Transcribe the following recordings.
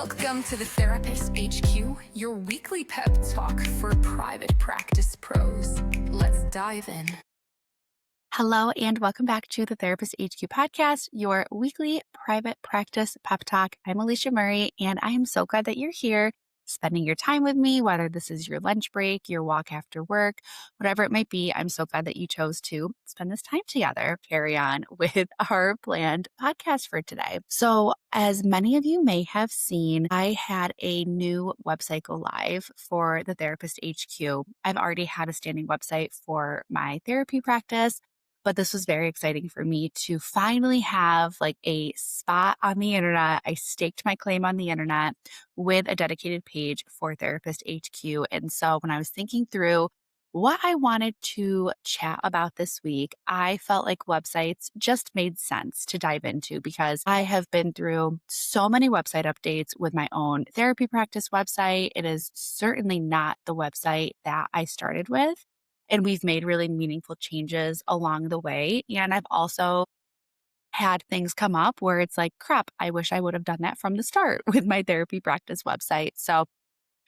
Welcome to the Therapist HQ, your weekly pep talk for private practice pros. Let's dive in. Hello, and welcome back to the Therapist HQ podcast, your weekly private practice pep talk. I'm Alicia Murray, and I am so glad that you're here spending your time with me, whether this is your lunch break, your walk after work, whatever it might be. I'm so glad that you chose to spend this time together, carry on with our planned podcast for today. So, as many of you may have seen, I had a new website go live for the Therapist HQ. I've already had a standing website for my therapy practice, but this was very exciting for me to finally have like a spot on the internet. I staked my claim on the internet with a dedicated page for Therapist HQ. And so when I was thinking through what I wanted to chat about this week, I felt like websites just made sense to dive into because I have been through so many website updates with my own therapy practice website. It is certainly not the website that I started with. And we've made really meaningful changes along the way. And I've also had things come up where it's like, crap, I wish I would have done that from the start with my therapy practice website. So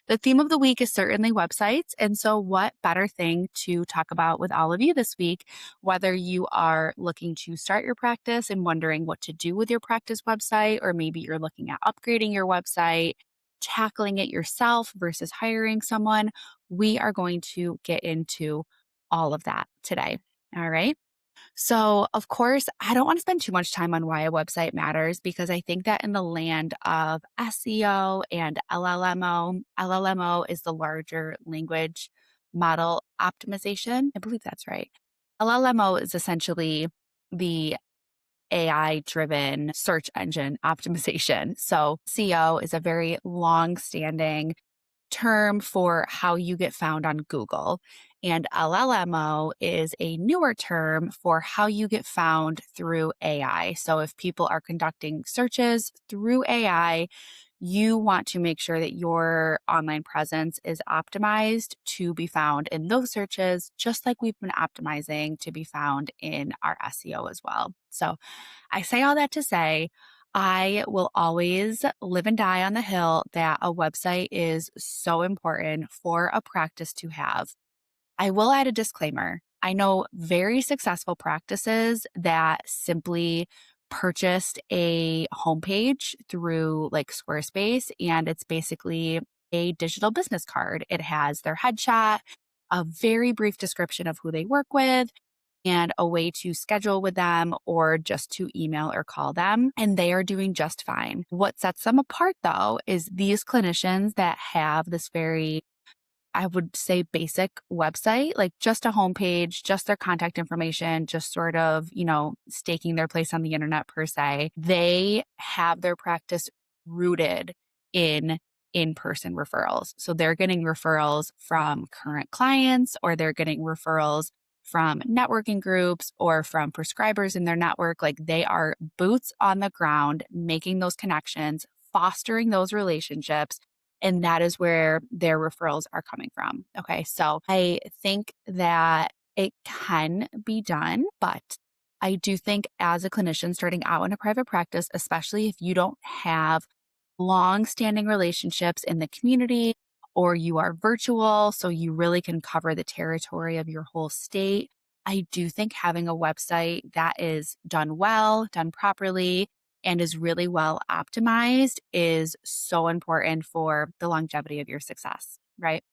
the theme of the week is certainly websites. And so what better thing to talk about with all of you this week, whether you are looking to start your practice and wondering what to do with your practice website, or maybe you're looking at upgrading your website, tackling it yourself versus hiring someone. We are going to get into all of that today. All right. So, of course, I don't want to spend too much time on why a website matters because I think that in the land of SEO and LLMO is the larger language model optimization. I believe that's right. LLMO is essentially the AI driven search engine optimization. So, SEO is a very long standing term for how you get found on Google. And LLMO is a newer term for how you get found through AI. So if people are conducting searches through AI, you want to make sure that your online presence is optimized to be found in those searches, just like we've been optimizing to be found in our SEO as well. So I say all that to say, I will always live and die on the hill that a website is so important for a practice to have. I will add a disclaimer. I know very successful practices that simply purchased a homepage through like Squarespace, and it's basically a digital business card. It has their headshot, a very brief description of who they work with, and a way to schedule with them or just to email or call them. And they are doing just fine. What sets them apart though is these clinicians that have this very, I would say, basic website, like just a homepage, just their contact information, just sort of, staking their place on the internet per se. They have their practice rooted in in-person referrals. So they're getting referrals from current clients, or they're getting referrals from networking groups or from prescribers in their network. Like they are boots on the ground, making those connections, fostering those relationships. And that is where their referrals are coming from. Okay. So I think that it can be done, but I do think as a clinician starting out in a private practice, especially if you don't have long-standing relationships in the community, or you are virtual, so you really can cover the territory of your whole state, I do think having a website that is done well, done properly, and is really well optimized is so important for the longevity of your success, right?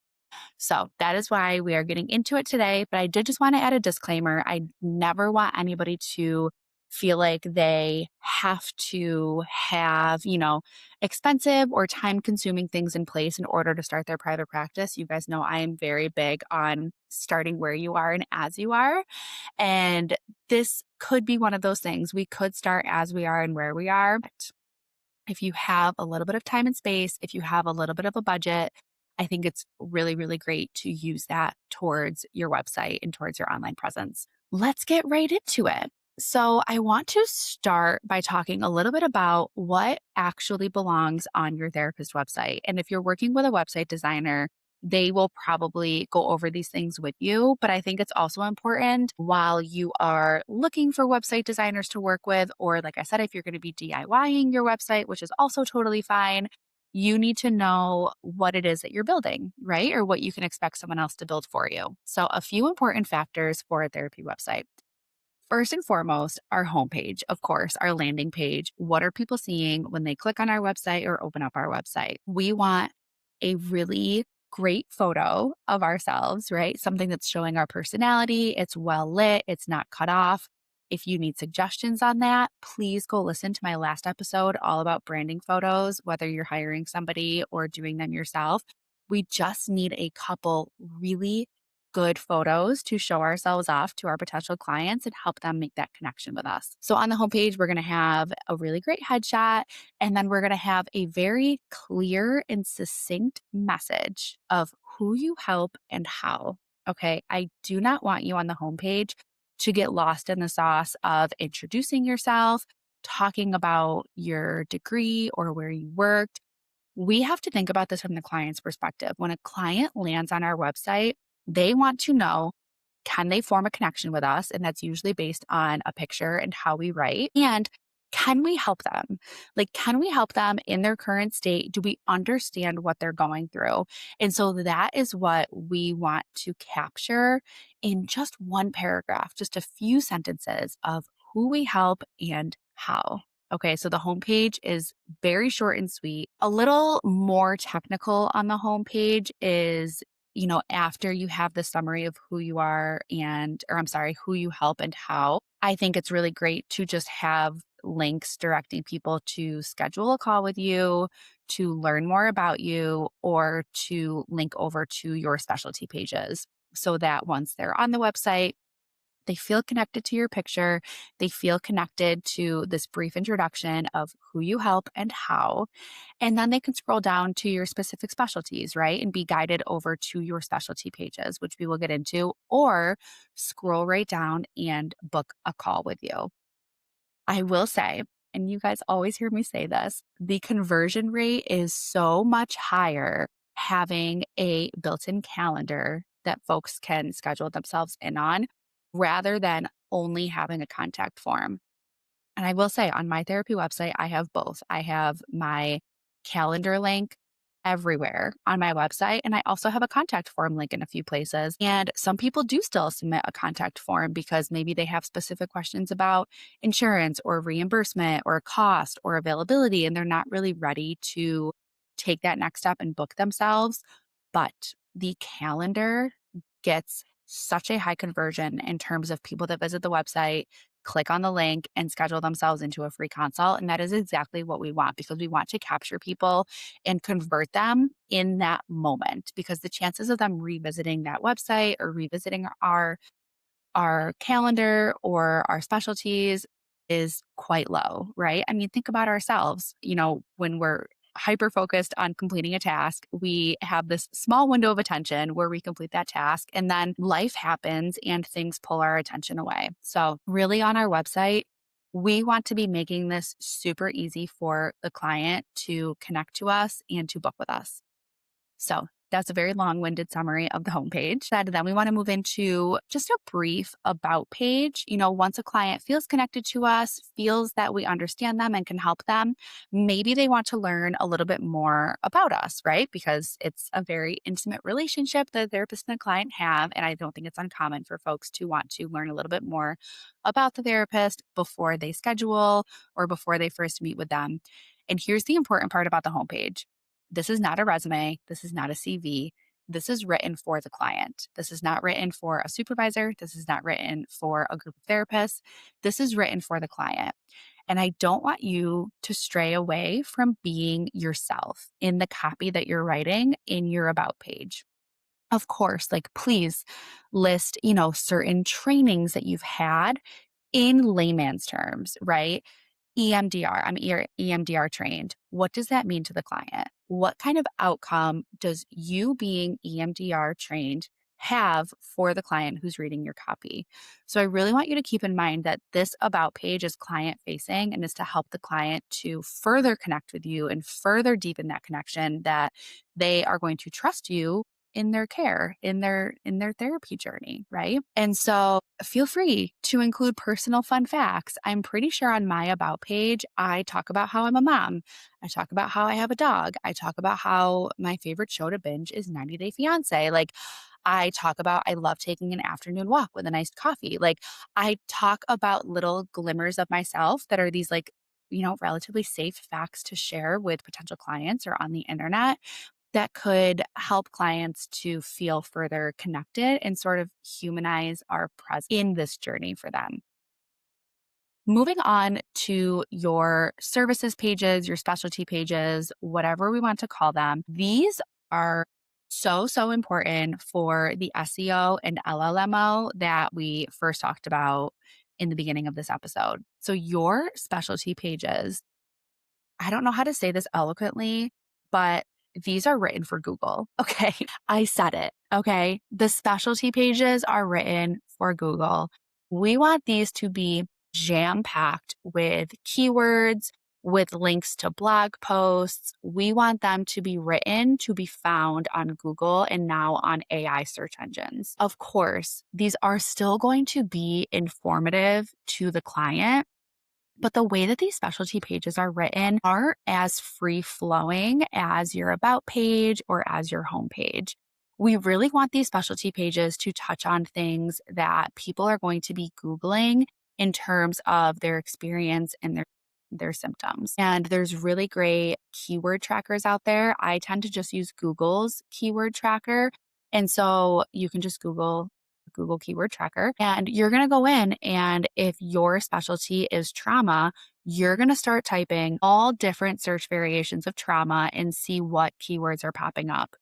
So that is why we are getting into it today. But I did just want to add a disclaimer. I never want anybody to feel like they have to have, expensive or time consuming things in place in order to start their private practice. You guys know I am very big on starting where you are and as you are. And this could be one of those things. We could start as we are and where we are. But if you have a little bit of time and space, if you have a little bit of a budget, I think it's really, really great to use that towards your website and towards your online presence. Let's get right into it. So I want to start by talking a little bit about what actually belongs on your therapist website. And if you're working with a website designer, they will probably go over these things with you. But I think it's also important while you are looking for website designers to work with, or like I said, if you're going to be DIYing your website, which is also totally fine, you need to know what it is that you're building, right? Or what you can expect someone else to build for you. So, a few important factors for a therapy website. First and foremost, our homepage, of course, our landing page. What are people seeing when they click on our website or open up our website? We want a really great photo of ourselves, right? Something that's showing our personality. It's well lit, it's not cut off. If you need suggestions on that, please go listen to my last episode all about branding photos, whether you're hiring somebody or doing them yourself. We just need a couple really good photos to show ourselves off to our potential clients and help them make that connection with us. So on the homepage, we're going to have a really great headshot, and then we're going to have a very clear and succinct message of who you help and how. Okay. I do not want you on the homepage to get lost in the sauce of introducing yourself, talking about your degree or where you worked. We have to think about this from the client's perspective. When a client lands on our website, they want to know, can they form a connection with us? And that's usually based on a picture and how we write. And can we help them? Like, can we help them in their current state? Do we understand what they're going through? And so that is what we want to capture in just one paragraph, just a few sentences of who we help and how. Okay, so the homepage is very short and sweet. A little more technical on the homepage is, after you have the summary of who you are or I'm sorry, who you help and how, I think it's really great to just have links directing people to schedule a call with you, to learn more about you, or to link over to your specialty pages so that once they're on the website, they feel connected to your picture. They feel connected to this brief introduction of who you help and how. And then they can scroll down to your specific specialties, right? And be guided over to your specialty pages, which we will get into, or scroll right down and book a call with you. I will say, and you guys always hear me say this, the conversion rate is so much higher having a built in calendar that folks can schedule themselves in on rather than only having a contact form. And I will say on my therapy website, I have both. I have my calendar link everywhere on my website, and I also have a contact form link in a few places. And some people do still submit a contact form because maybe they have specific questions about insurance or reimbursement or cost or availability, and they're not really ready to take that next step and book themselves. But the calendar gets such a high conversion in terms of people that visit the website, click on the link, and schedule themselves into a free consult. And that is exactly what we want because we want to capture people and convert them in that moment because the chances of them revisiting that website or revisiting our calendar or our specialties is quite low, right? I mean, think about ourselves. When we're hyper focused on completing a task, we have this small window of attention where we complete that task, and then life happens and things pull our attention away. So, really, on our website, we want to be making this super easy for the client to connect to us and to book with us. So that's a very long-winded summary of the homepage. Then we want to move into just a brief about page. Once a client feels connected to us, feels that we understand them and can help them, maybe they want to learn a little bit more about us, right? Because it's a very intimate relationship that the therapist and the client have. And I don't think it's uncommon for folks to want to learn a little bit more about the therapist before they schedule or before they first meet with them. And here's the important part about the homepage. This is not a resume. This is not a CV. This is written for the client. This is not written for a supervisor. This is not written for a group of therapists. This is written for the client. And I don't want you to stray away from being yourself in the copy that you're writing in your about page. Of course, please list, certain trainings that you've had in layman's terms, right? EMDR, I'm EMDR trained. What does that mean to the client? What kind of outcome does you being EMDR trained have for the client who's reading your copy? So I really want you to keep in mind that this about page is client facing and is to help the client to further connect with you and further deepen that connection that they are going to trust you in their care, in their therapy journey, right? And so feel free to include personal fun facts. I'm pretty sure on my about page, I talk about how I'm a mom. I talk about how I have a dog. I talk about how my favorite show to binge is 90 Day Fiance. Like, I talk about I love taking an afternoon walk with a nice coffee. Like, I talk about little glimmers of myself that are these like, relatively safe facts to share with potential clients or on the internet that could help clients to feel further connected and sort of humanize our presence in this journey for them. Moving on to your services pages, your specialty pages, whatever we want to call them, these are so important for the SEO and LLMO that we first talked about in the beginning of this episode. So, your specialty pages, I don't know how to say this eloquently, but these are written for Google. Okay. I said it. Okay. The specialty pages are written for Google. We want these to be jam packed with keywords, with links to blog posts. We want them to be written to be found on Google and now on AI search engines. Of course, these are still going to be informative to the client, but the way that these specialty pages are written aren't as free flowing as your about page or as your homepage. We really want these specialty pages to touch on things that people are going to be Googling in terms of their experience and their symptoms. And there's really great keyword trackers out there. I tend to just use Google's keyword tracker. And so you can just Google keyword tracker, and you're going to go in, and if your specialty is trauma, you're going to start typing all different search variations of trauma and see what keywords are popping up.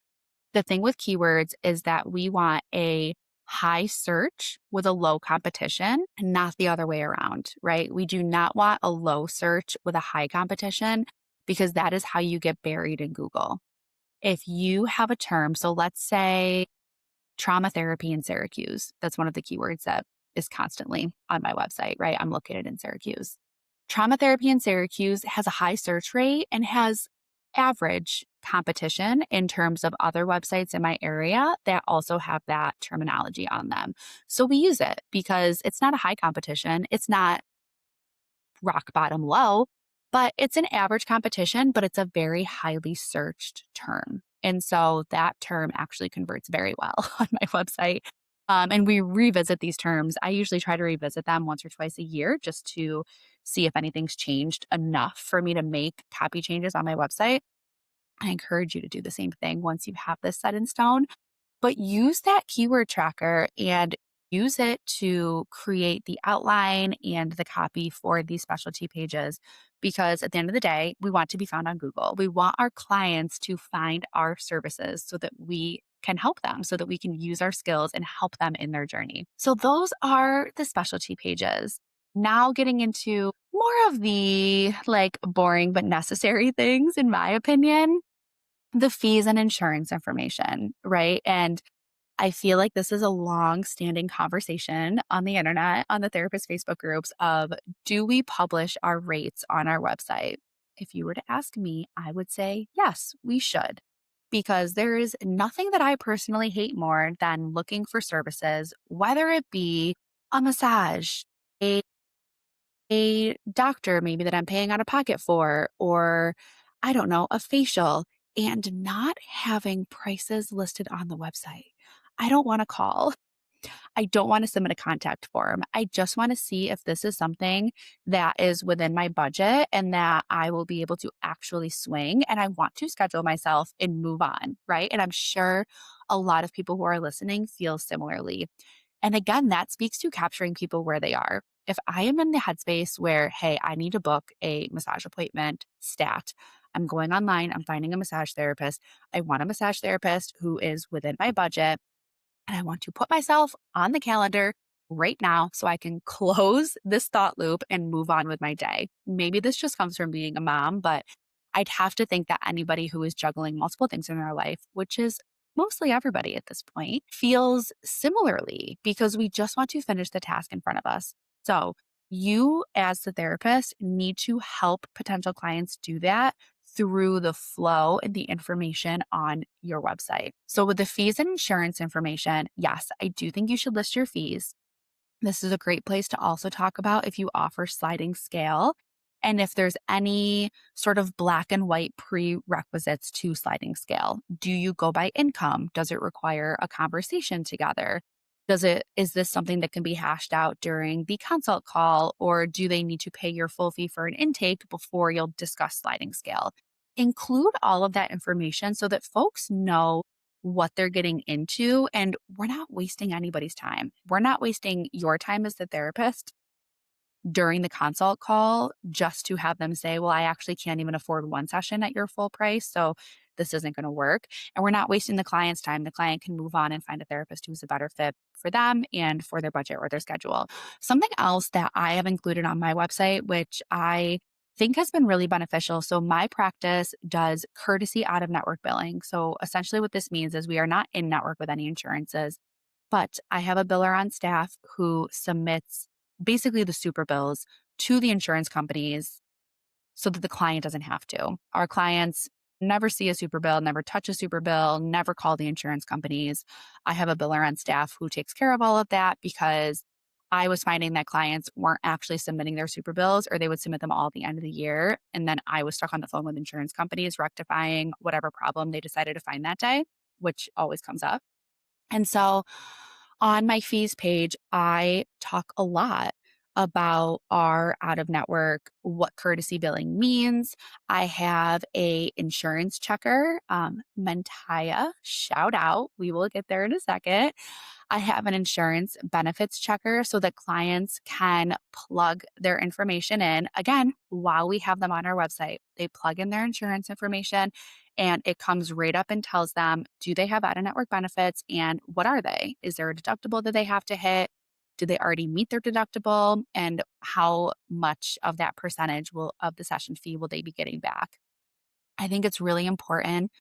The thing with keywords is that we want a high search with a low competition, and not the other way around, right? We do not want a low search with a high competition, because that is how you get buried in Google. If you have a term, so let's say trauma therapy in Syracuse. That's one of the keywords that is constantly on my website, right? I'm located in Syracuse. Trauma therapy in Syracuse has a high search rate and has average competition in terms of other websites in my area that also have that terminology on them. So we use it because it's not a high competition. It's not rock bottom low, but it's an average competition, but it's a very highly searched term. And so that term actually converts very well on my website. And we revisit these terms. I usually try to revisit them once or twice a year just to see if anything's changed enough for me to make copy changes on my website. I encourage you to do the same thing once you have this set in stone. But use that keyword tracker and use it to create the outline and the copy for these specialty pages. Because at the end of the day, we want to be found on Google. We want our clients to find our services so that we can help them, so that we can use our skills and help them in their journey. So those are the specialty pages. Now getting into more of the like boring but necessary things, in my opinion, the fees and insurance information, right? And I feel like this is a long-standing conversation on the internet, on the therapist Facebook groups of, do we publish our rates on our website? If you were to ask me, I would say, yes, we should. Because there is nothing that I personally hate more than looking for services, whether it be a massage, a, a doctor maybe that I'm paying out of pocket for, or I don't know, a facial, and not having prices listed on the website. I don't want to call. I don't want to submit a contact form. I just want to see if this is something that is within my budget and that I will be able to actually swing. And I want to schedule myself and move on, right? And I'm sure a lot of people who are listening feel similarly. And again, that speaks to capturing people where they are. If I am in the headspace where, hey, I need to book a massage appointment, stat, I'm going online, I'm finding a massage therapist. I want a massage therapist who is within my budget. And I want to put myself on the calendar right now so I can close this thought loop and move on with my day. Maybe this just comes from being a mom, but I'd have to think that anybody who is juggling multiple things in their life, which is mostly everybody at this point, feels similarly because we just want to finish the task in front of us. So you as the therapist need to help potential clients do that through the flow and the information on your website. So with the fees and insurance information, yes, I do think you should list your fees. This is a great place to also talk about if you offer sliding scale and if there's any sort of black and white prerequisites to sliding scale. Do you go by income? Does it require a conversation together? Is this something that can be hashed out during the consult call, or do they need to pay your full fee for an intake before you'll discuss sliding scale? Include all of that information so that folks know what they're getting into, and we're not wasting anybody's time. We're not wasting your time as the therapist during the consult call just to have them say, well, I actually can't even afford one session at your full price, so this isn't going to work. And we're not wasting the client's time. The client can move on and find a therapist who's a better fit for them and for their budget or their schedule. Something else that I have included on my website, which I think has been really beneficial. So my practice does courtesy out of network billing. So essentially what this means is we are not in network with any insurances, but I have a biller on staff who submits basically the super bills to the insurance companies so that the client doesn't have to. Our clients never see a super bill, never touch a super bill, never call the insurance companies. I have a biller on staff who takes care of all of that because I was finding that clients weren't actually submitting their super bills, or they would submit them all at the end of the year. And then I was stuck on the phone with insurance companies rectifying whatever problem they decided to find that day, which always comes up. And so on my fees page, I talk a lot about our out of network, what courtesy billing means. I have a insurance checker, MENTAYA, shout out. We will get there in a second. I have an insurance benefits checker so that clients can plug their information in. Again, while we have them on our website, they plug in their insurance information and it comes right up and tells them, do they have out of network benefits and what are they? Is there a deductible that they have to hit? Do they already meet their deductible? And how much of that percentage of the session fee will they be getting back? I think it's really important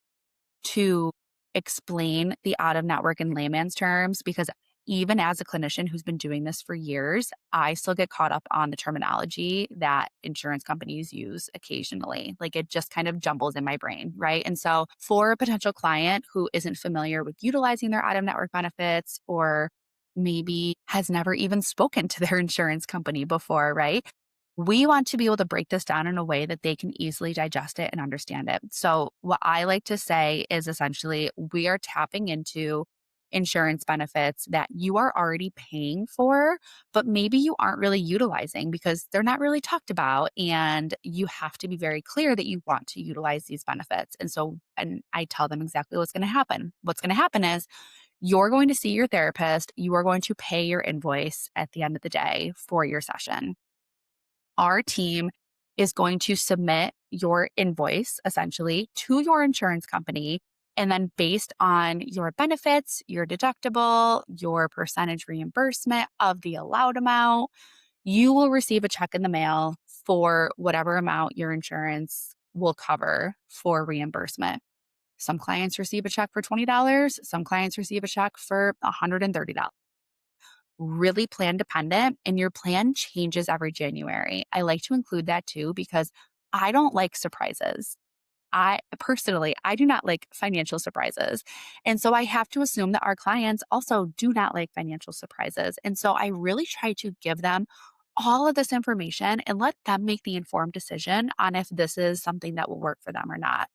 to explain the out of network in layman's terms, because even as a clinician who's been doing this for years, I still get caught up on the terminology that insurance companies use occasionally. Like it just kind of jumbles in my brain, right? And so for a potential client who isn't familiar with utilizing their out of network benefits, or maybe has never even spoken to their insurance company before, right? We want to be able to break this down in a way that they can easily digest it and understand it. So, what I like to say is essentially we are tapping into insurance benefits that you are already paying for, but maybe you aren't really utilizing because they're not really talked about. And you have to be very clear that you want to utilize these benefits. And I tell them exactly what's going to happen. What's going to happen is you're going to see your therapist, you are going to pay your invoice at the end of the day for your session. Our team is going to submit your invoice essentially to your insurance company. And then based on your benefits, your deductible, your percentage reimbursement of the allowed amount, you will receive a check in the mail for whatever amount your insurance will cover for reimbursement. Some clients receive a check for $20. Some clients receive a check for $130. Really plan dependent, and your plan changes every January. I like to include that too because I don't like surprises. I do not like financial surprises. And so I have to assume that our clients also do not like financial surprises. And so I really try to give them all of this information and let them make the informed decision on if this is something that will work for them or not.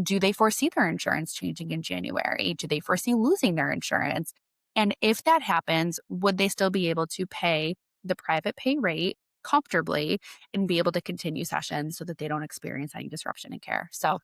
Do they foresee their insurance changing in January? Do they foresee losing their insurance? And if that happens, would they still be able to pay the private pay rate comfortably and be able to continue sessions so that they don't experience any disruption in care? So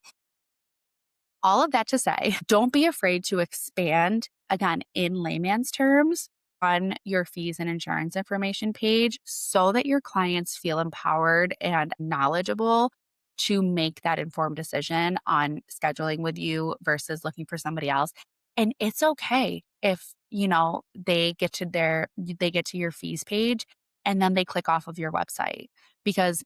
all of that to say, don't be afraid to expand, again, in layman's terms on your fees and insurance information page so that your clients feel empowered and knowledgeable to make that informed decision on scheduling with you versus looking for somebody else. And it's okay if, they get to your fees page and then they click off of your website, because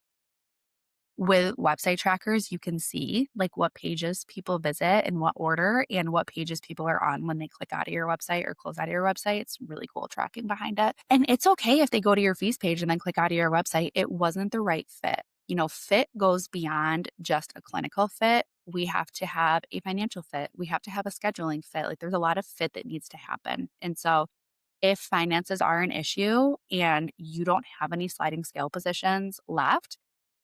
with website trackers, you can see like what pages people visit in what order and what pages people are on when they click out of your website or close out of your website. It's really cool tracking behind it. And it's okay if they go to your fees page and then click out of your website. It wasn't the right fit. fit goes beyond just a clinical fit. We have to have a financial fit. We have to have a scheduling fit. Like there's a lot of fit that needs to happen. And so if finances are an issue and you don't have any sliding scale positions left,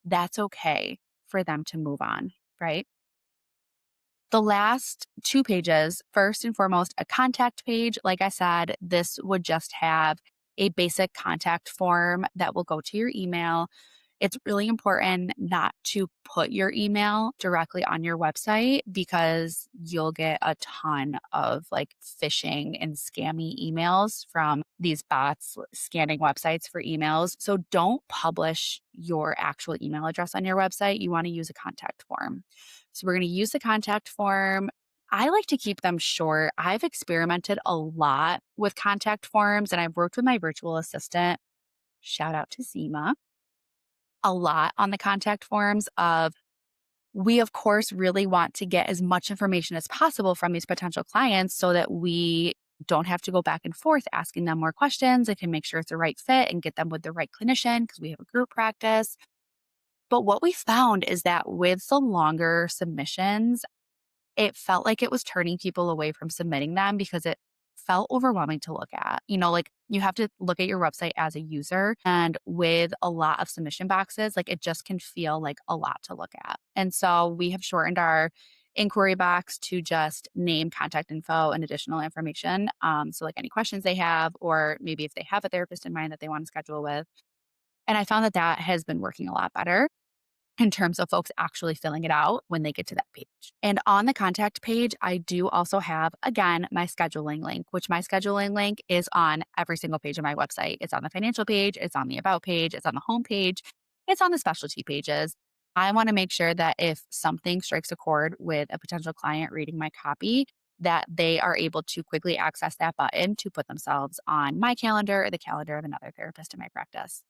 that's okay for them to move on, right? The last 2 pages, first and foremost, a contact page. Like I said, this would just have a basic contact form that will go to your email. It's really important not to put your email directly on your website because you'll get a ton of like phishing and scammy emails from these bots scanning websites for emails. So don't publish your actual email address on your website. You want to use a contact form. So we're going to use the contact form. I like to keep them short. I've experimented a lot with contact forms and I've worked with my virtual assistant. Shout out to Zima a lot on the contact forms of we of course really want to get as much information as possible from these potential clients so that we don't have to go back and forth asking them more questions and can make sure it's the right fit and get them with the right clinician because we have a group practice. But what we found is that with the longer submissions, it felt like it was turning people away from submitting them because it felt overwhelming to look at. Like you have to look at your website as a user. And with a lot of submission boxes, like it just can feel like a lot to look at. And so we have shortened our inquiry box to just name, contact info, and additional information. So like any questions they have, or maybe if they have a therapist in mind that they want to schedule with. And I found that that has been working a lot better in terms of folks actually filling it out when they get to that page. And on the contact page, I do also have, again, my scheduling link, which my scheduling link is on every single page of my website. It's on the financial page, it's on the about page, it's on the home page, it's on the specialty pages. I want to make sure that if something strikes a chord with a potential client reading my copy, that they are able to quickly access that button to put themselves on my calendar or the calendar of another therapist in my practice.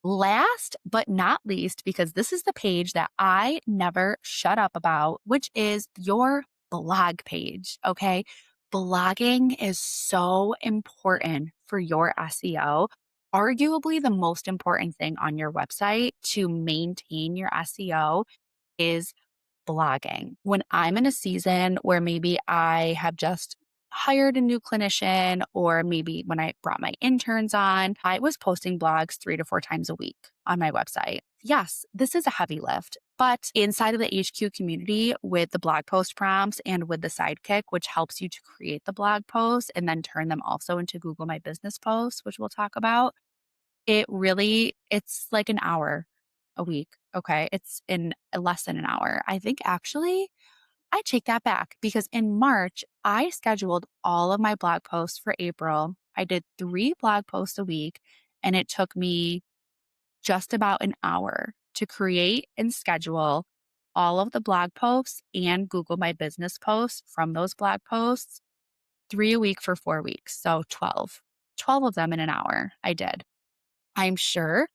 Last but not least, because this is the page that I never shut up about, which is your blog page. Okay. Blogging is so important for your SEO. Arguably, the most important thing on your website to maintain your SEO is blogging. When I'm in a season where maybe I have just hired a new clinician, or maybe when I brought my interns on, I was posting blogs 3 to 4 times a week on my website. Yes, this is a heavy lift, but inside of the HQ community with the blog post prompts and with the sidekick, which helps you to create the blog posts and then turn them also into Google My Business posts, which we'll talk about, it's like an hour a week. Okay. It's in less than an hour. I think actually I take that back because in March, I scheduled all of my blog posts for April. I did 3 blog posts a week and it took me just about an hour to create and schedule all of the blog posts and Google My Business posts from those blog posts, 3 a week for 4 weeks. So 12 of them in an hour I did. I'm sure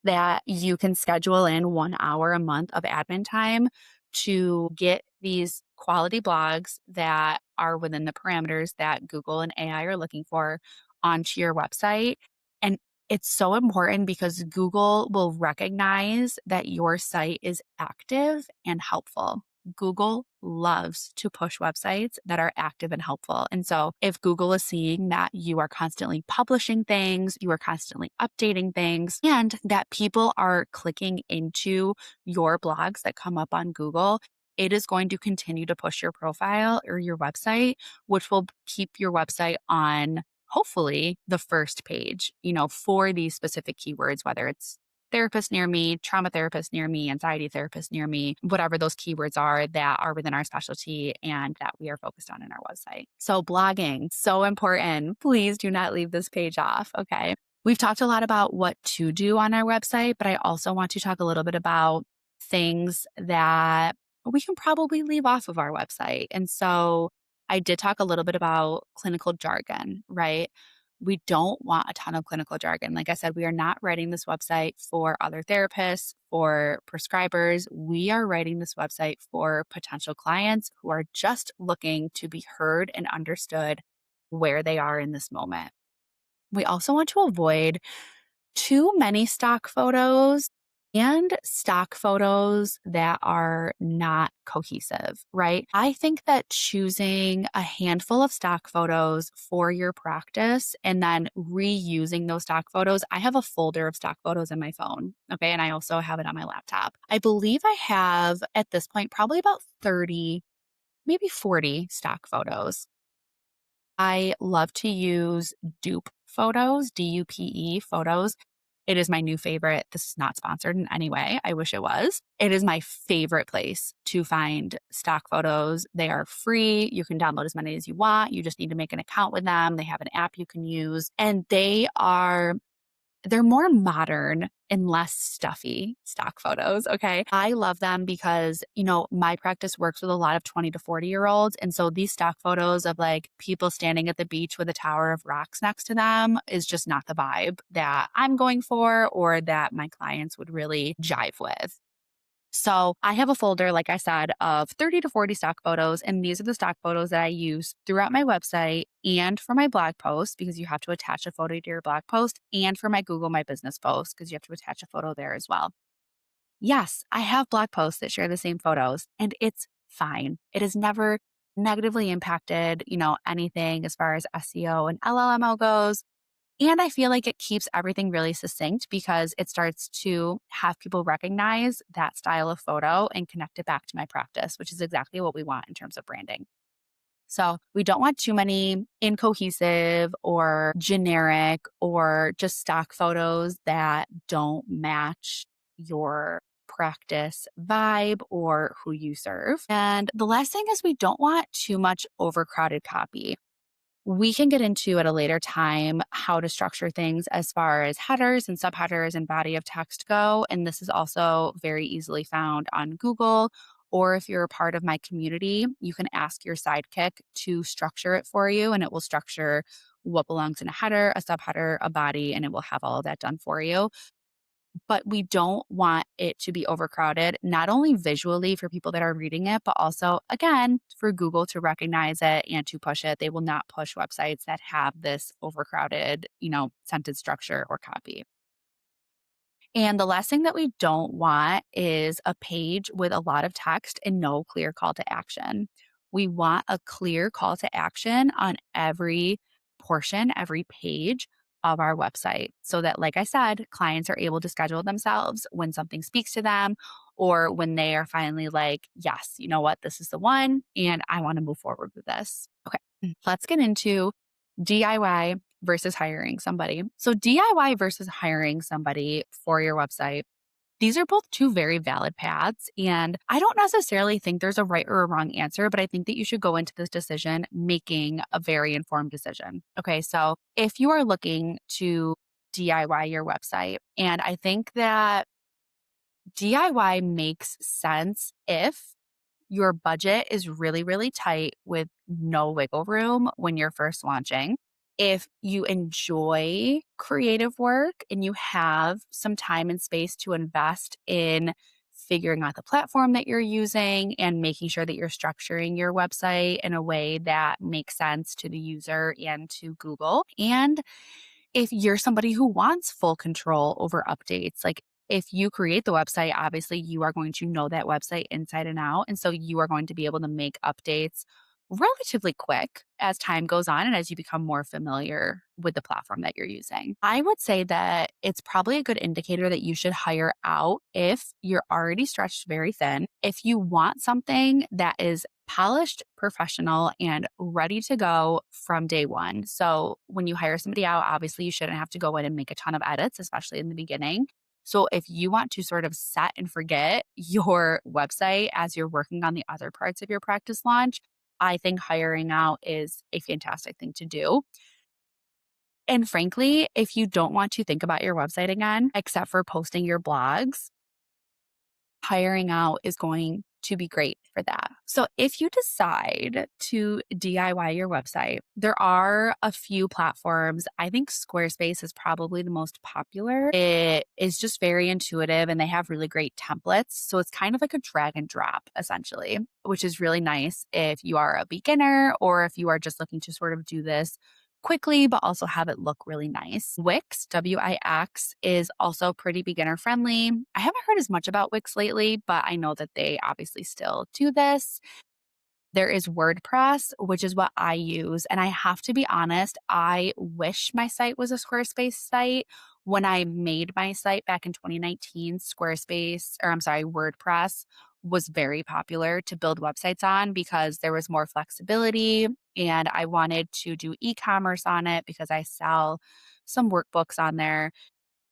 that you can schedule in 1 hour a month of admin time to get these quality blogs that are within the parameters that Google and AI are looking for onto your website. And it's so important because Google will recognize that your site is active and helpful. Google loves to push websites that are active and helpful. And so if Google is seeing that you are constantly publishing things, you are constantly updating things, and that people are clicking into your blogs that come up on Google, it is going to continue to push your profile or your website, which will keep your website on hopefully the first page, for these specific keywords, whether it's therapist near me, trauma therapist near me, anxiety therapist near me, whatever those keywords are that are within our specialty and that we are focused on in our website. So blogging, so important. Please do not leave this page off. Okay. We've talked a lot about what to do on our website, but I also want to talk a little bit about things that we can probably leave off of our website. And so I did talk a little bit about clinical jargon, right? We don't want a ton of clinical jargon. Like I said, we are not writing this website for other therapists, for prescribers. We are writing this website for potential clients who are just looking to be heard and understood where they are in this moment. We also want to avoid too many stock photos and stock photos that are not cohesive, right? I think that choosing a handful of stock photos for your practice and then reusing those stock photos, I have a folder of stock photos in my phone. Okay. And I also have it on my laptop. I believe I have at this point probably about 30, maybe 40 stock photos. I love to use dupe photos, DUPE photos. It is my new favorite. This is not sponsored in any way. I wish it was. It is my favorite place to find stock photos. They are free. You can download as many as you want. You just need to make an account with them. They have an app you can use, and they're more modern and less stuffy stock photos. Okay. I love them because, my practice works with a lot of 20 to 40-year-olds. And so these stock photos of like people standing at the beach with a tower of rocks next to them is just not the vibe that I'm going for or that my clients would really jive with. So I have a folder, like I said, of 30 to 40 stock photos. And these are the stock photos that I use throughout my website and for my blog post, because you have to attach a photo to your blog post, and for my Google My Business post, because you have to attach a photo there as well. Yes, I have blog posts that share the same photos, and it's fine. It has never negatively impacted, anything as far as SEO and LLMO goes. And I feel like it keeps everything really succinct because it starts to have people recognize that style of photo and connect it back to my practice, which is exactly what we want in terms of branding. So we don't want too many incohesive or generic or just stock photos that don't match your practice vibe or who you serve. And the last thing is we don't want too much overcrowded copy. We can get into at a later time how to structure things as far as headers and subheaders and body of text go. And this is also very easily found on Google. Or if you're a part of my community, you can ask your sidekick to structure it for you, and it will structure what belongs in a header, a subheader, a body, and it will have all of that done for you. But we don't want it to be overcrowded, not only visually for people that are reading it, but also, again, for Google to recognize it and to push it. They will not push websites that have this overcrowded, sentence structure or copy. And the last thing that we don't want is a page with a lot of text and no clear call to action. We want a clear call to action on every portion, every page of our website so that, like I said, clients are able to schedule themselves when something speaks to them or when they are finally like, yes, you know what, this is the one and I want to move forward with this. Okay, let's get into DIY versus hiring somebody. So, DIY versus hiring somebody for your website, these are both two very valid paths. And I don't necessarily think there's a right or a wrong answer, but I think that you should go into this decision making a very informed decision. Okay. So, if you are looking to DIY your website, and I think that DIY makes sense if your budget is really, really tight with no wiggle room when you're first launching. If you enjoy creative work and you have some time and space to invest in figuring out the platform that you're using and making sure that you're structuring your website in a way that makes sense to the user and to Google. And if you're somebody who wants full control over updates, like if you create the website, obviously you are going to know that website inside and out. And so you are going to be able to make updates relatively quick as time goes on and as you become more familiar with the platform that you're using. I would say that it's probably a good indicator that you should hire out if you're already stretched very thin. If you want something that is polished, professional, and ready to go from day one. So when you hire somebody out, obviously you shouldn't have to go in and make a ton of edits, especially in the beginning. So if you want to sort of set and forget your website as you're working on the other parts of your practice launch, I think hiring out is a fantastic thing to do. And frankly, if you don't want to think about your website again, except for posting your blogs, hiring out is going to be great for that. So if you decide to DIY your website, there are a few platforms. I think Squarespace is probably the most popular. It is just very intuitive and they have really great templates. So it's kind of like a drag and drop essentially, which is really nice if you are a beginner or if you are just looking to sort of do this quickly, but also have it look really nice. Wix, Wix, is also pretty beginner friendly. I haven't heard as much about Wix lately, but I know that they obviously still do this. There is WordPress, which is what I use. And I have to be honest, I wish my site was a Squarespace site. When I made my site back in 2019, WordPress was very popular to build websites on because there was more flexibility and I wanted to do e commerce on it because I sell some workbooks on there.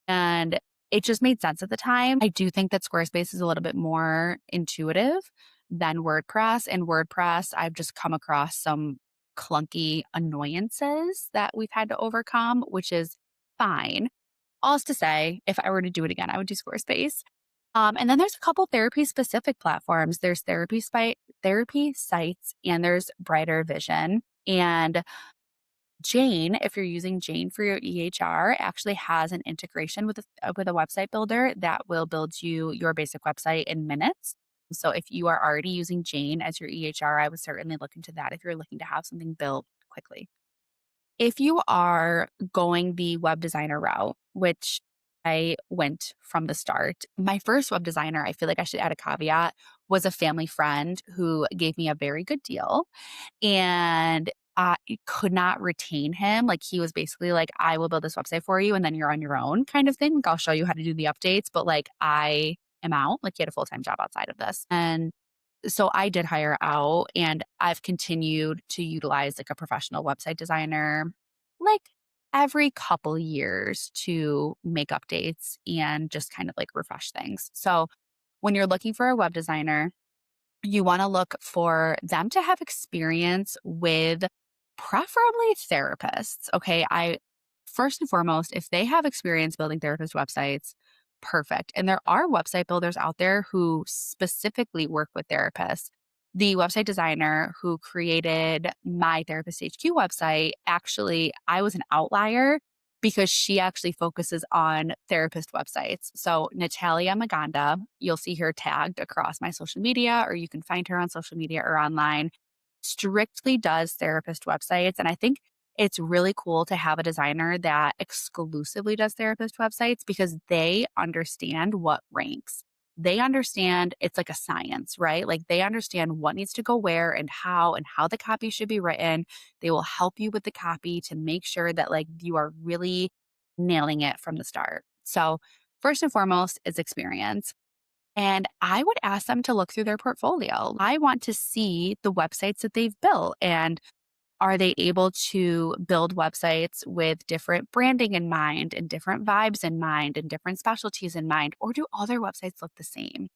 And it just made sense at the time. I do think that Squarespace is a little bit more intuitive than WordPress. And WordPress, I've just come across some clunky annoyances that we've had to overcome, which is fine. All is to say, if I were to do it again, I would do Squarespace. And then there's a couple therapy specific platforms. There's therapy sites, and there's Brighter Vision. And Jane, if you're using Jane for your EHR, actually has an integration with a website builder that will build you your basic website in minutes. So if you are already using Jane as your EHR, I would certainly look into that if you're looking to have something built quickly. If you are going the web designer route, which I went from the start, my first web designer, I feel like I should add a caveat, was a family friend who gave me a very good deal and I could not retain him. Like he was basically like, I will build this website for you and then you're on your own kind of thing. Like I'll show you how to do the updates, but like I am out. Like he had a full-time job outside of this. And so I did hire out and I've continued to utilize like a professional website designer like every couple years to make updates and just kind of like refresh things. So when you're looking for a web designer, you want to look for them to have experience with preferably therapists. Okay. First and foremost, if they have experience building therapist websites, perfect. And there are website builders out there who specifically work with therapists. The website designer who created my Therapist HQ website, actually, I was an outlier because she actually focuses on therapist websites. So, Natalia Maganda, you'll see her tagged across my social media, or you can find her on social media or online, strictly does therapist websites. And I think it's really cool to have a designer that exclusively does therapist websites because they understand what ranks. They understand it's like a science, right? Like they understand what needs to go where and how the copy should be written. They will help you with the copy to make sure that like you are really nailing it from the start. So, first and foremost is experience. And I would ask them to look through their portfolio. I want to see the websites that they've built and are they able to build websites with different branding in mind and different vibes in mind and different specialties in mind, or do all their websites look the same?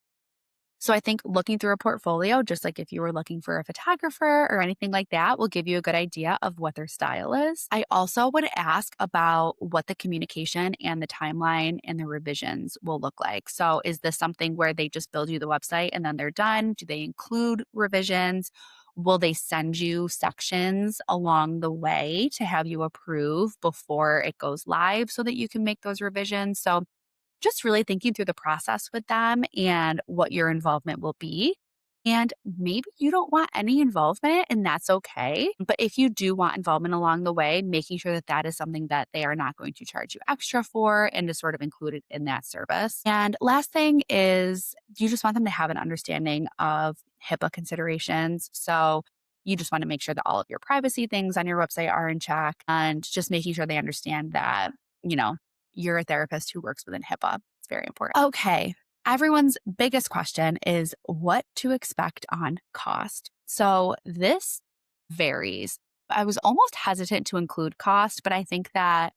So I think looking through a portfolio, just like if you were looking for a photographer or anything like that, will give you a good idea of what their style is. I also would ask about what the communication and the timeline and the revisions will look like. So is this something where they just build you the website and then they're done? Do they include revisions? Will they send you sections along the way to have you approve before it goes live so that you can make those revisions? So just really thinking through the process with them and what your involvement will be. And maybe you don't want any involvement, and that's okay. But if you do want involvement along the way, making sure that that is something that they are not going to charge you extra for and to sort of include it in that service. And last thing is you just want them to have an understanding of HIPAA considerations. So you just want to make sure that all of your privacy things on your website are in check and just making sure they understand that, you know, you're a therapist who works within HIPAA. It's very important. Okay. Everyone's biggest question is what to expect on cost. So this varies. I was almost hesitant to include cost, but I think that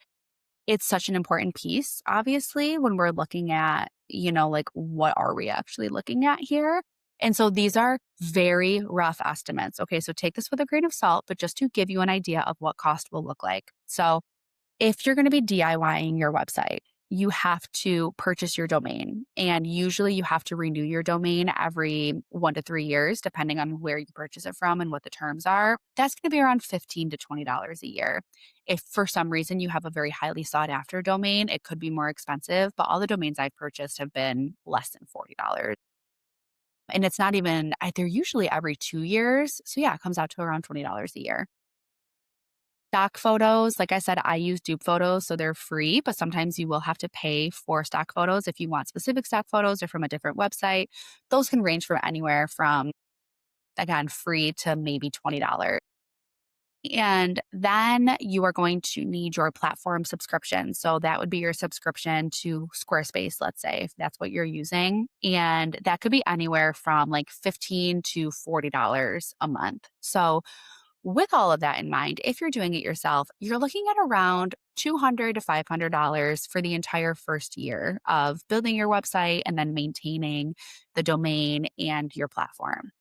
it's such an important piece, obviously, when we're looking at, like what are we actually looking at here? And so these are very rough estimates. Okay. So take this with a grain of salt, but just to give you an idea of what cost will look like. So if you're going to be DIYing your website, you have to purchase your domain. And usually you have to renew your domain every 1 to 3 years, depending on where you purchase it from and what the terms are. That's going to be around $15 to $20 a year. If for some reason you have a very highly sought after domain, it could be more expensive, but all the domains I've purchased have been less than $40. And it's not even, they're usually every 2 years. So yeah, it comes out to around $20 a year. Stock photos, like I said, I use dupe photos, so they're free, but sometimes you will have to pay for stock photos if you want specific stock photos or from a different website. Those can range from anywhere from, again, free to maybe $20. And then you are going to need your platform subscription. So that would be your subscription to Squarespace, let's say, if that's what you're using. And that could be anywhere from like $15 to $40 a month. So with all of that in mind, if you're doing it yourself, you're looking at around $200 to $500 for the entire first year of building your website and then maintaining the domain and your platform.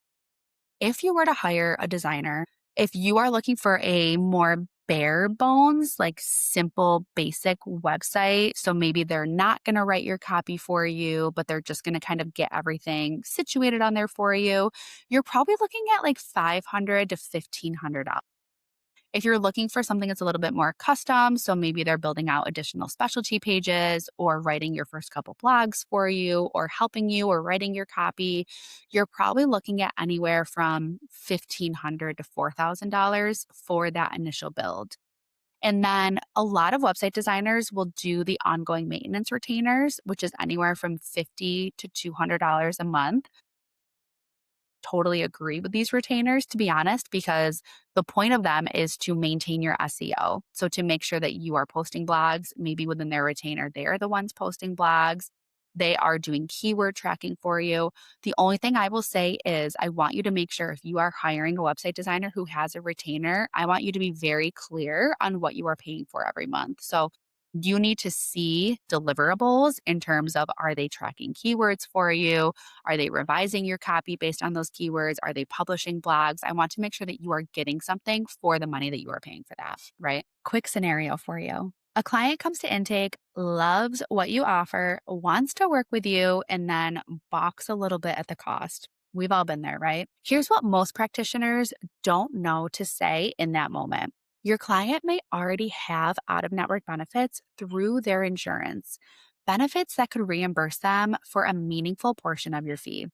If you were to hire a designer, if you are looking for a more bare bones, like simple, basic website, so maybe they're not going to write your copy for you, but they're just going to kind of get everything situated on there for you, you're probably looking at like $500 to $1,500. If you're looking for something that's a little bit more custom, so maybe they're building out additional specialty pages or writing your first couple blogs for you or helping you or writing your copy, you're probably looking at anywhere from $1,500 to $4,000 for that initial build. And then a lot of website designers will do the ongoing maintenance retainers, which is anywhere from $50 to $200 a month. Totally agree with these retainers, to be honest, because the point of them is to maintain your SEO. So to make sure that you are posting blogs, maybe within their retainer, they are the ones posting blogs. They are doing keyword tracking for you. The only thing I will say is I want you to make sure if you are hiring a website designer who has a retainer, I want you to be very clear on what you are paying for every month. So you need to see deliverables in terms of, are they tracking keywords for you? Are they revising your copy based on those keywords? Are they publishing blogs? I want to make sure that you are getting something for the money that you are paying for that, right? Quick scenario for you. A client comes to intake, loves what you offer, wants to work with you, and then balks a little bit at the cost. We've all been there, right? Here's what most practitioners don't know to say in that moment. Your client may already have out of network benefits through their insurance, benefits that could reimburse them for a meaningful portion of your fee,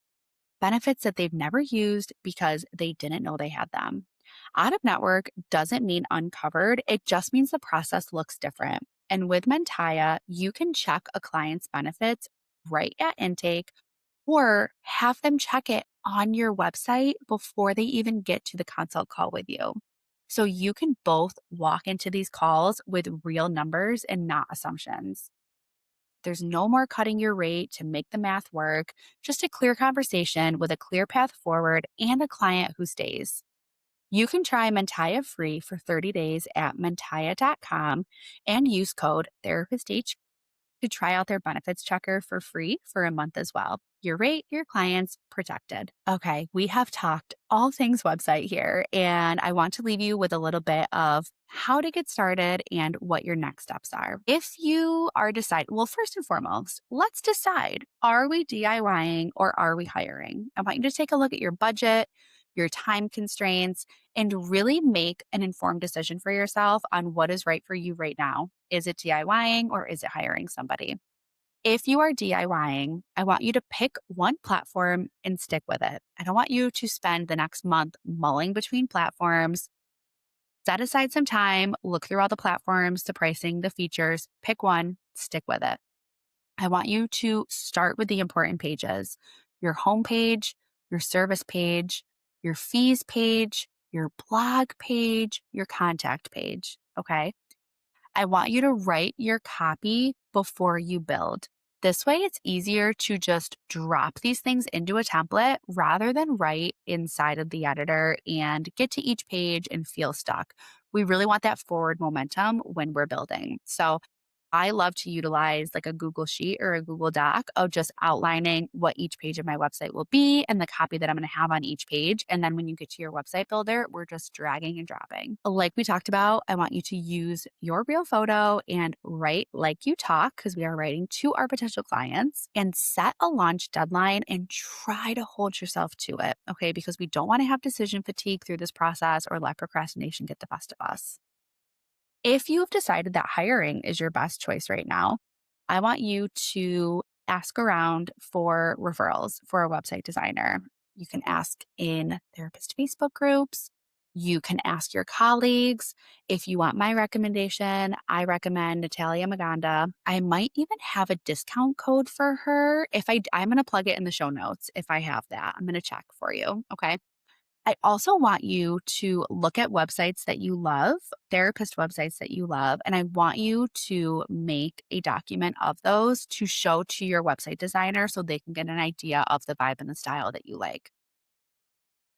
benefits that they've never used because they didn't know they had them. Out of network doesn't mean uncovered, it just means the process looks different. And with Mentaya, you can check a client's benefits right at intake or have them check it on your website before they even get to the consult call with you. So you can both walk into these calls with real numbers and not assumptions. There's no more cutting your rate to make the math work, just a clear conversation with a clear path forward and a client who stays. You can try Mentaya free for 30 days at mentaya.com and use code TherapistH to try out their benefits checker for free for a month as well. Your rate, your clients protected. Okay, we have talked all things website here, and I want to leave you with a little bit of how to get started and what your next steps are. If you are well, first and foremost, let's decide, are we DIYing or are we hiring? I want you to take a look at your budget, your time constraints, and really make an informed decision for yourself on what is right for you right now. Is it DIYing or is it hiring somebody? If you are DIYing, I want you to pick one platform and stick with it. I don't want you to spend the next month mulling between platforms. Set aside some time, look through all the platforms, the pricing, the features, pick one, stick with it. I want you to start with the important pages: your homepage, your service page, your fees page, your blog page, your contact page. Okay. I want you to write your copy before you build. This way, it's easier to just drop these things into a template rather than write inside of the editor and get to each page and feel stuck. We really want that forward momentum when we're building. So I love to utilize like a Google Sheet or a Google Doc of just outlining what each page of my website will be and the copy that I'm going to have on each page. And then when you get to your website builder, we're just dragging and dropping. Like we talked about, I want you to use your real photo and write like you talk, because we are writing to our potential clients, and set a launch deadline and try to hold yourself to it. Okay. Because we don't want to have decision fatigue through this process or let procrastination get the best of us. If you've decided that hiring is your best choice right now, I want you to ask around for referrals for a website designer. You can ask in therapist Facebook groups. You can ask your colleagues. If you want my recommendation, I recommend Natalia Maganda. I might even have a discount code for her. I'm going to plug it in the show notes if I have that. I'm going to check for you. Okay. I also want you to look at websites that you love, therapist websites that you love, and I want you to make a document of those to show to your website designer so they can get an idea of the vibe and the style that you like.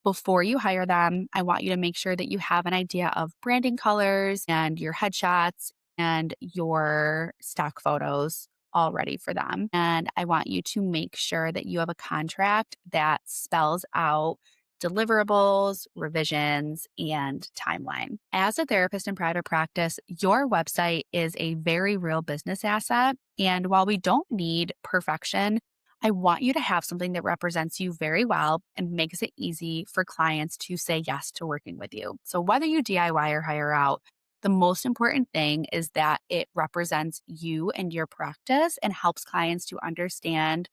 Before you hire them, I want you to make sure that you have an idea of branding colors and your headshots and your stock photos all ready for them. And I want you to make sure that you have a contract that spells out deliverables, revisions, and timeline. As a therapist in private practice, your website is a very real business asset. And while we don't need perfection, I want you to have something that represents you very well and makes it easy for clients to say yes to working with you. So, whether you DIY or hire out, the most important thing is that it represents you and your practice and helps clients to understand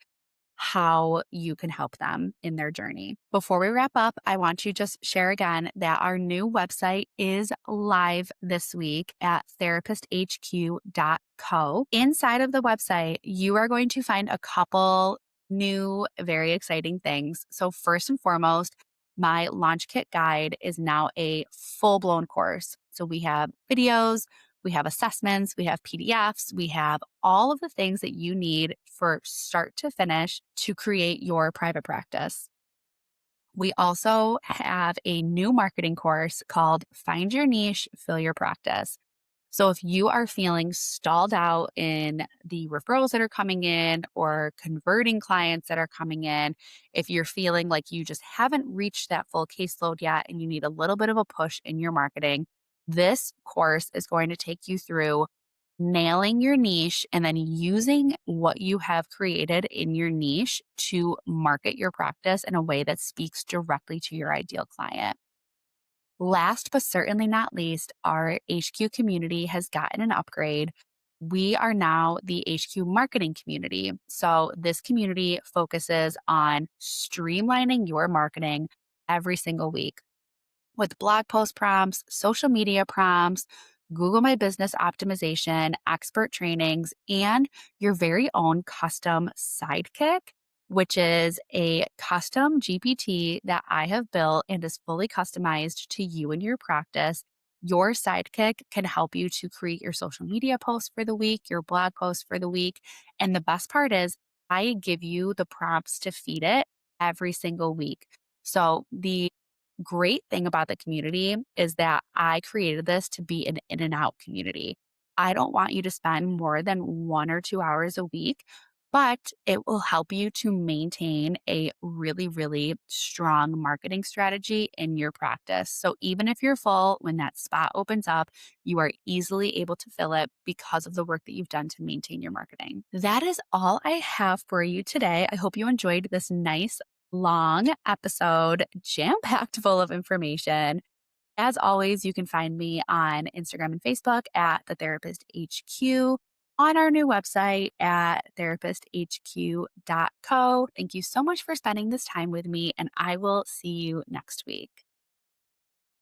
how you can help them in their journey. Before we wrap up, I want to just share again that our new website is live this week at therapisthq.co. Inside of the website, you are going to find a couple new, very exciting things. So, first and foremost, my launch kit guide is now a full blown course. So, we have videos, we have assessments, we have PDFs, we have all of the things that you need for start to finish to create your private practice. We also have a new marketing course called Find Your Niche, Fill Your Practice. So if you are feeling stalled out in the referrals that are coming in or converting clients that are coming in, if you're feeling like you just haven't reached that full caseload yet and you need a little bit of a push in your marketing, this course is going to take you through nailing your niche and then using what you have created in your niche to market your practice in a way that speaks directly to your ideal client. Last but certainly not least, our HQ community has gotten an upgrade. We are now the HQ marketing community. So, this community focuses on streamlining your marketing every single week with blog post prompts, social media prompts, Google My Business optimization, expert trainings, and your very own custom sidekick, which is a custom GPT that I have built and is fully customized to you and your practice. Your sidekick can help you to create your social media posts for the week, your blog posts for the week. And the best part is, I give you the prompts to feed it every single week. So, the great thing about the community is that I created this to be an in and out community. I don't want you to spend more than 1 or 2 hours a week, but it will help you to maintain a really, really strong marketing strategy in your practice. So even if you're full, when that spot opens up, you are easily able to fill it because of the work that you've done to maintain your marketing. That is all I have for you today. I hope you enjoyed this nice long episode, jam packed full of information. As always, you can find me on Instagram and Facebook at The Therapist HQ, on our new website at therapisthq.co. Thank you so much for spending this time with me, and I will see you next week.